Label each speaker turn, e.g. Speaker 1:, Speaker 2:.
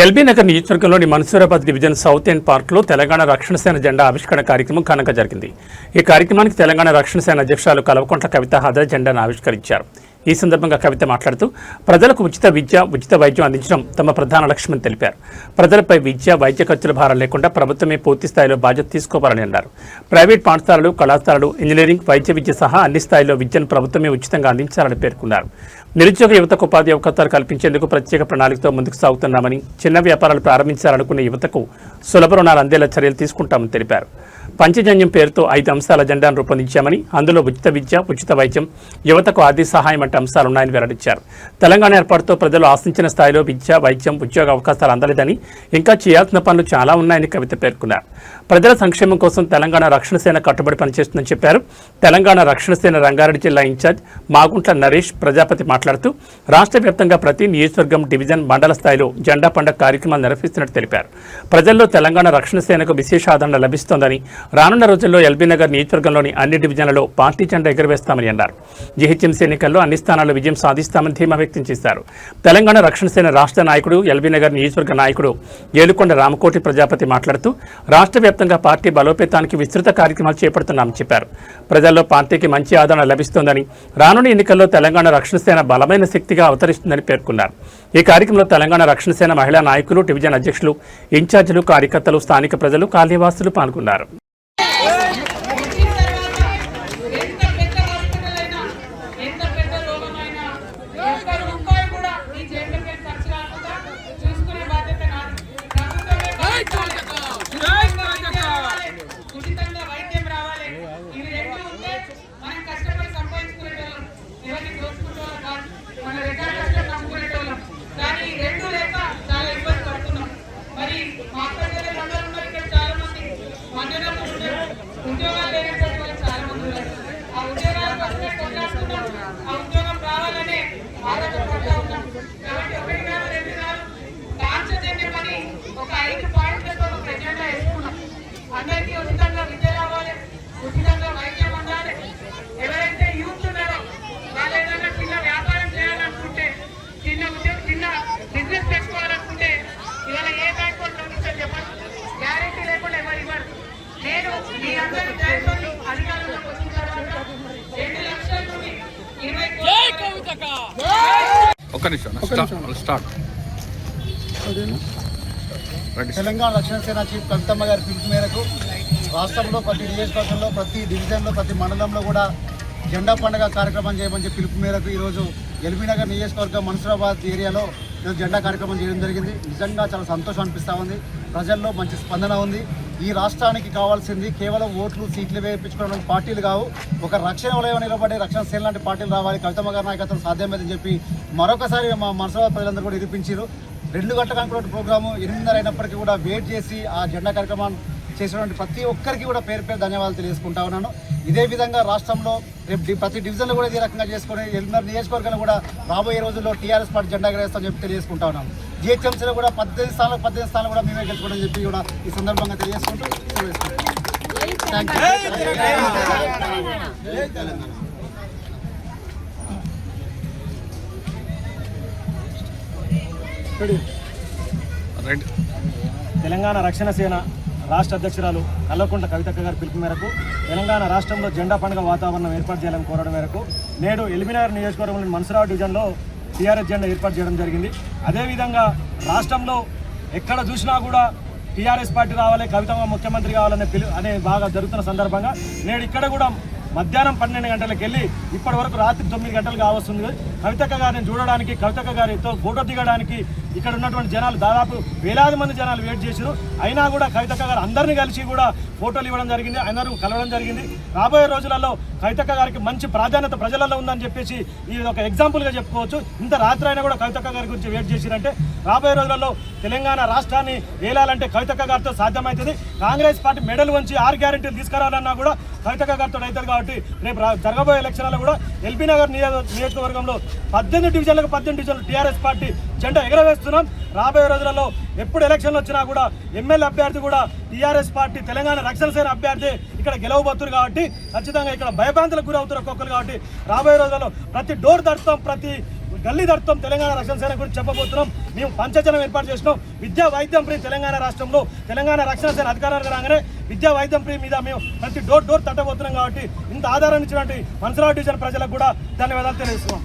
Speaker 1: LB Nagar నియోజకవర్గంలోని Mansoorabad division south end పార్క్లో తెలంగాణ రక్షణ సేన జెండా ఆవిష్కరణ కార్యక్రమం ఘనంగా జరిగింది. ఈ కార్యక్రమానికి తెలంగాణ రక్షణ సేన అధ్యక్షురాలు కల్వకుంట్ల కవిత హజర్ జెండాను ఆవిష్కరించారు. ఈ సందర్భంగా కవిత మాట్లాడుతూ ప్రజలకు ఉచిత విద్య, ఉచిత వైద్యం అందించడం తమ ప్రధాన లక్ష్యమని తెలిపారు. ప్రజలపై విద్య, వైద్య ఖర్చుల భారం లేకుండా ప్రభుత్వమే పూర్తి స్థాయిలో బాధ్యత తీసుకోవాలని అన్నారు. ప్రైవేట్ పాఠశాలలు, కళాశాలలు, ఇంజనీరింగ్, వైద్య విద్య సహా అన్ని స్థాయిల్లో విద్యను ప్రభుత్వమే ఉచితంగా అందించాలని పేర్కొన్నారు. నిరుద్యోగ యువతకు ఉపాధి అవకాశాలు కల్పించేందుకు ప్రత్యేక ప్రణాళికతో ముందుకు సాగుతున్నామని, చిన్న వ్యాపారాలు ప్రారంభించాలనుకునే యువతకు సులభ రుణాలు అందేలా చర్యలు తీసుకుంటామని తెలిపారు. పంచజన్యం పేరుతో 5 అంశాల జెండాను రూపొందించామని, అందులో ఉచిత విద్య, ఉచిత వైద్యం, యువతకు ఆర్థిక సహాయం వంటి అంశాలున్నాయని వెల్లడించారు. తెలంగాణ ఏర్పాటుతో ప్రజలు ఆశించిన స్థాయిలో విద్య, వైద్యం, ఉద్యోగ అవకాశాలు అందలేదని, ఇంకా చేయాల్సిన పనులు చాలా ఉన్నాయని కవిత పేర్కొన్నారు. ప్రజల సంక్షేమం కోసం తెలంగాణ రక్షణ సేన కట్టుబడి పనిచేస్తుందని చెప్పారు. తెలంగాణ రక్షణ సేన రంగారెడ్డి జిల్లా ఇన్ఛార్జ్ మాగుంట్ల నరేష్ ప్రజాపతి మాట్లాడుతూ రాష్ట్ర వ్యాప్తంగా ప్రతి నియోజకవర్గం, డివిజన్, మండల స్థాయిలో జెండా పండుగ కార్యక్రమాలు నిర్వహిస్తున్నట్టు తెలిపారు. ప్రజల్లో తెలంగాణ రక్షణ సేనకు విశేష ఆదరణ లభిస్తోందని, రానున్న రోజుల్లో ఎల్బీ నగర్ నియోజకవర్గంలోని అన్ని డివిజన్లలో పార్టీ జెండా ఎగురవేస్తామని అన్నారు. జీహెచ్ఎంసీ ఎన్నికల్లో అన్ని స్థానాల్లో విజయం సాధిస్తామని ధీమా వ్యక్తం చేశారు. తెలంగాణ రక్షణ సేన రాష్ట్ర నాయకుడు, ఎల్బీ నగర్ నియోజకవర్గ నాయకుడు ఏలుకొండ రామకోటి ప్రజాపతి మాట్లాడుతూ రాష్ట్ర వ్యాప్తంగా పార్టీ బలోపేతానికి విస్తృత కార్యక్రమాలు చేపడుతున్నామని చెప్పారు. ప్రజల్లో పార్టీకి మంచి ఆదరణ లభిస్తోందని, రానున్న ఎన్నికల్లో తెలంగాణ రక్షణ సేన బలమైన శక్తిగా అవతరిస్తుందని పేర్కొన్నారు. ఈ కార్యక్రమంలో తెలంగాణ రక్షణ సేన మహిళా నాయకులు, డివిజన్ అధ్యక్షులు, ఇన్ఛార్జీలు, కార్యకర్తలు, స్థానిక ప్రజలు, కాలనీవాసులు పాల్గొన్నారు.
Speaker 2: ఉద్యోగాలు లేనటువంటి వాళ్ళు చాలా మంది ఉన్నారు. ఆ ఉద్యోగాల కోసమే కొట్లాడుతున్నాం. ఆ ఉద్యోగం రావాలనే ఆరాటపడుతూ ఉన్నాం. కాబట్టి ఒకటి కాదు, రెండు కాదు, కాంచజన్యమని ఒక 5 పాయింట్లతో ఒక ఎజెండా వేసుకున్నాం. అందరికీ ఉచితంగా విద్య రావాలి, ఉచితంగా వైద్యం ఉండాలి. ఎవరైతే యూత్ ఉన్నారో వాళ్ళు ఏదైనా చిన్న వ్యాపారం చేయాలనుకుంటే, చిన్న బిజినెస్ పెట్టుకోవాలనుకుంటే ఇవాళ ఏ బ్యాంక్ వాళ్ళు లోన్ ఇస్తారు చెప్పండి? గ్యారెంటీ లేకుండా ఎవరు ఇవ్వరు. నేను మీ అందరి బ్యాంకులో అధికారంలోకి వచ్చిన తర్వాత 2 లక్షల నుండి 20
Speaker 3: తెలంగాణ రక్షణ సేన చీఫ్ కవితమ్మ గారి పిలుపు మేరకు రాష్ట్రంలో ప్రతి నియోజకవర్గంలో, ప్రతి డివిజన్లో, ప్రతి మండలంలో కూడా జెండా పండుగ కార్యక్రమం చేయమని చెప్పి పిలుపు మేరకు ఈరోజు ఎల్బీ నగర్ నియోజకవర్గం మన్సూరాబాద్ ఏరియాలో జెండా కార్యక్రమం చేయడం జరిగింది. నిజంగా చాలా సంతోషం అనిపిస్తూ ఉంది. ప్రజల్లో మంచి స్పందన ఉంది. ఈ రాష్ట్రానికి కావాల్సింది కేవలం ఓట్లు, సీట్లు వేయించుకోవడం పార్టీలు కావు, ఒక రక్షణ వలయం నిలబడే రక్షణ సేన లాంటి పార్టీలు రావాలి. కవితమ్మ గారి నాయకత్వం సాధ్యమేదని చెప్పి మరొకసారి మా మన్సూరాబాద్ ప్రజలందరూ కూడా నిరూపించారు. 2 గంటల అనుకున్న ప్రోగ్రాము 8:30 అయినప్పటికీ కూడా వెయిట్ చేసి ఆ జెండా కార్యక్రమాన్ని చేసినటువంటి ప్రతి ఒక్కరికి కూడా పేరు పేరు ధన్యవాదాలు తెలియజేసుకుంటా ఉన్నాను. ఇదే విధంగా రాష్ట్రంలో ప్రతి డివిజన్లో కూడా ఇదే రకంగా చేసుకుని ఎల్బీ నియోజకవర్గంలో కూడా రాబోయే రోజుల్లో టీఆర్ఎస్ పార్టీ జెండా ఎగరేస్తామని చెప్పి తెలియజేసుకుంటా ఉన్నాను. జీహెచ్ఎంసీలో కూడా 18 స్థానాలు కూడా మేమే గెలుచుకోవడం చెప్పి కూడా ఈ సందర్భంగా తెలియజేసుకుంటూ
Speaker 4: తెలంగాణ రక్షణ సేన రాష్ట్ర అధ్యక్షురాలు కల్వకుంట్ల కవితక్క గారి పిలుపు మేరకు తెలంగాణ రాష్ట్రంలో జెండా పండుగ వాతావరణం ఏర్పాటు చేయాలని కోరడం మేరకు నేడు ఎల్బీ నగర్ నియోజకవర్గంలోని మన్సూరాబాద్ డివిజన్లో టీఆర్ఎస్ జెండా ఏర్పాటు చేయడం జరిగింది. అదేవిధంగా రాష్ట్రంలో ఎక్కడ చూసినా కూడా టీఆర్ఎస్ పార్టీ రావాలి, కవితమ్మ ముఖ్యమంత్రి కావాలనే బాగా జరుగుతున్న సందర్భంగా నేడు ఇక్కడ కూడా మధ్యాహ్నం 12 గంటలకు వెళ్ళి ఇప్పటి వరకు రాత్రి 9 గంటలు కావస్తుంది. కవితక్క గారిని చూడడానికి, కవితక్క గారితో ఫోటో దిగడానికి ఇక్కడ ఉన్నటువంటి జనాలు దాదాపు వేలాది మంది జనాలు వెయిట్ చేశారు. అయినా కూడా కవితక్క గారు అందరినీ కలిసి కూడా ఫోటోలు ఇవ్వడం జరిగింది, అందరూ కలవడం జరిగింది. రాబోయే రోజులలో కవితక్క గారికి మంచి ప్రాధాన్యత ప్రజలలో ఉందని చెప్పేసి ఇది ఒక ఎగ్జాంపుల్గా చెప్పుకోవచ్చు. ఇంత రాత్రి అయినా కూడా కవితక్క గారి గురించి వెయిట్ చేసిరంటే రాబోయే రోజులలో తెలంగాణ రాష్ట్రాన్ని ఏలాలంటే కవితక్క గారితో సాధ్యమవుతుంది. కాంగ్రెస్ పార్టీ మెడల్ వంచి 6 గ్యారెంటీలు తీసుకురావాలన్నా కూడా కవితక్క గారితో అవుతుంది. కాబట్టి రేపు జరగబోయే ఎలక్షన్లలో కూడా ఎల్బీ నగర్ నియోజకవర్గంలో 18 డివిజన్లకు 18 డివిజన్లు టీఆర్ఎస్ పార్టీ జెండా ఎగరవేస్తున్నాం. రాబోయే రోజులలో ఎప్పుడు ఎలక్షన్లు వచ్చినా కూడా ఎమ్మెల్యే అభ్యర్థి కూడా టీఆర్ఎస్ పార్టీ తెలంగాణ రక్షణ సేన అభ్యర్థి ఇక్కడ గెలవబోతున్నారు. కాబట్టి ఖచ్చితంగా ఇక్కడ భయభ్రాంతులకు గురవుతారు ఒక్కొక్కరు. కాబట్టి రాబోయే రోజులలో ప్రతి డోర్ తడతాం, ప్రతి గల్లీ దర్తం తెలంగాణ రక్షణ సేన గురించి చెప్పబోతున్నాం. మేము పంచజనం ఏర్పాటు చేసినాం. విద్యా వైద్యం ఫ్రీ తెలంగాణ రాష్ట్రంలో తెలంగాణ రక్షణ సేన అధికారానికి రాగానే విద్యా వైద్యం ఫ్రీ మీద మేము ప్రతి డోర్ తట్టబోతున్నాం. కాబట్టి ఇంత ఆధారాన్ని ఇచ్చినటువంటి మన్సూరాబాద్ డివిజన్ ప్రజలకు కూడా ధన్యవాదాలు తెలియజేస్తున్నాం.